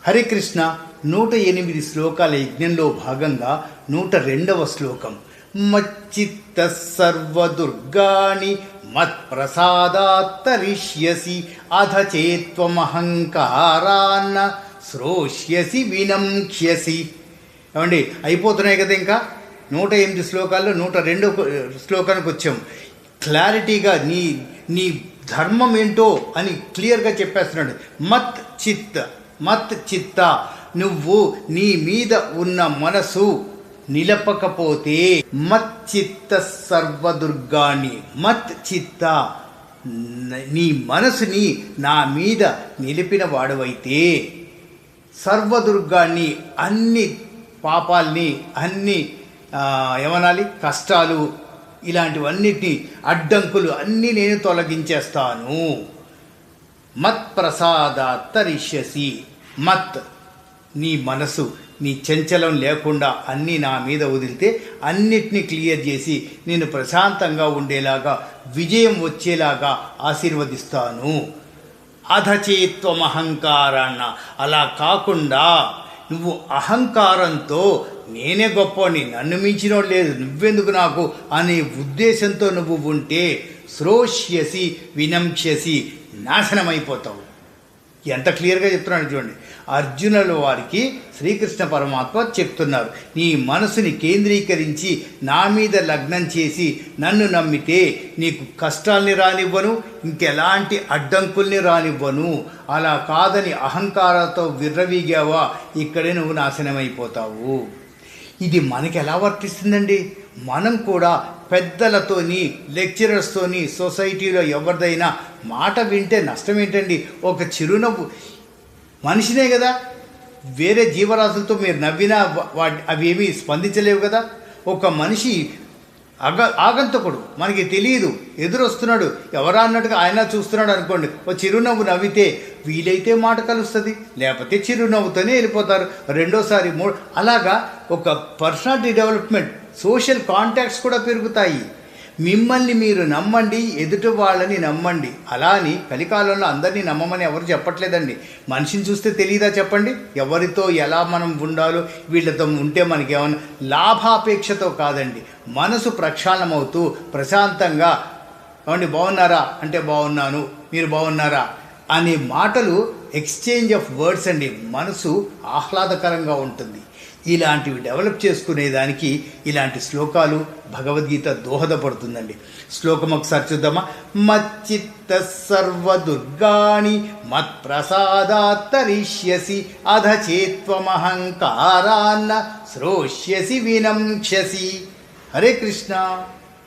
హరే కృష్ణ 108 శ్లోకాల యజ్ఞంలో భాగంగా 102వ శ్లోకం. మచ్చిత్త సర్వదుర్గాణి మత్ప్రసాదాత్తరిష్యసి అధచేత్వమహంకారాన్న శ్రోష్యసి వినంక్ష్యసి. ఏమండి, అయిపోతున్నాయి కదా. ఇంకా 108 శ్లోకాల్లో 102 శ్లోకానికి వచ్చాం. క్లారిటీగా నీ ధర్మం ఏంటో అని క్లియర్గా చెప్పేస్తున్నాడు. మత్ చిత్త, నువ్వు నీ మీద ఉన్న మనసు నిలపకపోతే, మచ్చిత్త సర్వదుర్గాన్ని, మత్ చిత్త, నీ మనసుని నా మీద నిలిపిన వాడవైతే, సర్వదుర్గాన్ని, అన్ని పాపాల్ని, అన్ని ఏమనాలి, కష్టాలు, ఇలాంటివన్నిటినీ, అడ్డంకులు అన్నీ నేను తొలగించేస్తాను. మత్ప్రసాదాత్తరిష్యసి, మత్ నీ మనసు, నీ చంచలం లేకుండా అన్నీ నా మీద వదిలితే అన్నిటినీ క్లియర్ చేసి నేను ప్రశాంతంగా ఉండేలాగా, విజయం వచ్చేలాగా ఆశీర్వదిస్తాను. అధచేత్వమహంకారాన్న, అలా కాకుండా నువ్వు అహంకారంతో నేనే గొప్పని, నన్ను మించినోడు లేదు, నువ్వెందుకు నాకు అనే ఉద్దేశంతో నువ్వు ఉంటే, శ్రోష్యసి వినంక్ష్యసి, నాశనమైపోతావు. ఎంత క్లియర్గా చెప్తున్నాడు చూడండి. అర్జునుల వారికి శ్రీకృష్ణ పరమాత్మ చెప్తున్నారు, నీ మనసుని కేంద్రీకరించి నా మీద లగ్నం చేసి నన్ను నమ్మితే నీకు కష్టాల్ని రానివ్వను, ఇంకెలాంటి అడ్డంకుల్ని రానివ్వను. అలా కాదని అహంకారంతో విర్రవీగావా, ఇక్కడే నువ్వు నాశనమైపోతావు. ఇది మనకి ఎలా వర్తిస్తుందండి? మనం కూడా పెద్దలతోని, లెక్చరర్స్తోని, సొసైటీలో ఎవరిదైనా మాట వింటే నష్టం ఏంటండి? ఒక చిరునవ్వు, మనిషినే కదా, వేరే జీవరాశులతో మీరు నవ్వినా అవి ఏమీ స్పందించలేవు కదా. ఒక మనిషి ఆగంతకుడు, మనకి తెలియదు, ఎదురొస్తున్నాడు, ఎవరా అన్నట్టుగా ఆయన చూస్తున్నాడు అనుకోండి, ఒక చిరునవ్వు నవ్వితే వీలైతే మాట కలుస్తుంది, లేకపోతే చిరునవ్వుతోనే వెళ్ళిపోతారు. రెండోసారి అలాగా ఒక పర్సనాలిటీ డెవలప్మెంట్, సోషల్ కాంటాక్ట్స్ కూడా పెరుగుతాయి. మిమ్మల్ని మీరు నమ్మండి, ఎదుటి వాళ్ళని నమ్మండి. అలా అని కలికాలంలో అందరినీ నమ్మమని ఎవరు చెప్పట్లేదండి. మనిషిని చూస్తే తెలియదా చెప్పండి? ఎవరితో ఎలా మనం ఉండాలో, వీళ్ళతో ఉంటే మనకి ఏమన్నా లాభాపేక్షతో కాదండి, మనసు ప్రక్షాళనమవుతూ ప్రశాంతంగా, ఏమండి బాగున్నారా అంటే బాగున్నాను, మీరు బాగున్నారా అనే మాటలు, ఎక్స్చేంజ్ ఆఫ్ వర్డ్స్ అండి, మనసు ఆహ్లాదకరంగా ఉంటుంది. ఇలాంటివి డెవలప్ చేసుకునేదానికి ఇలాంటి శ్లోకాలు, భగవద్గీత దోహదపడుతుందండి. శ్లోకం ఒకసారి చూద్దామా. మచ్చిత్త సర్వదుర్గాణి మత్ప్రసాదాత్తరిష్యసి అధచేత్వమహంకారాన్న శ్రోష్యసి వినంక్ష్యసి. హరే కృష్ణ.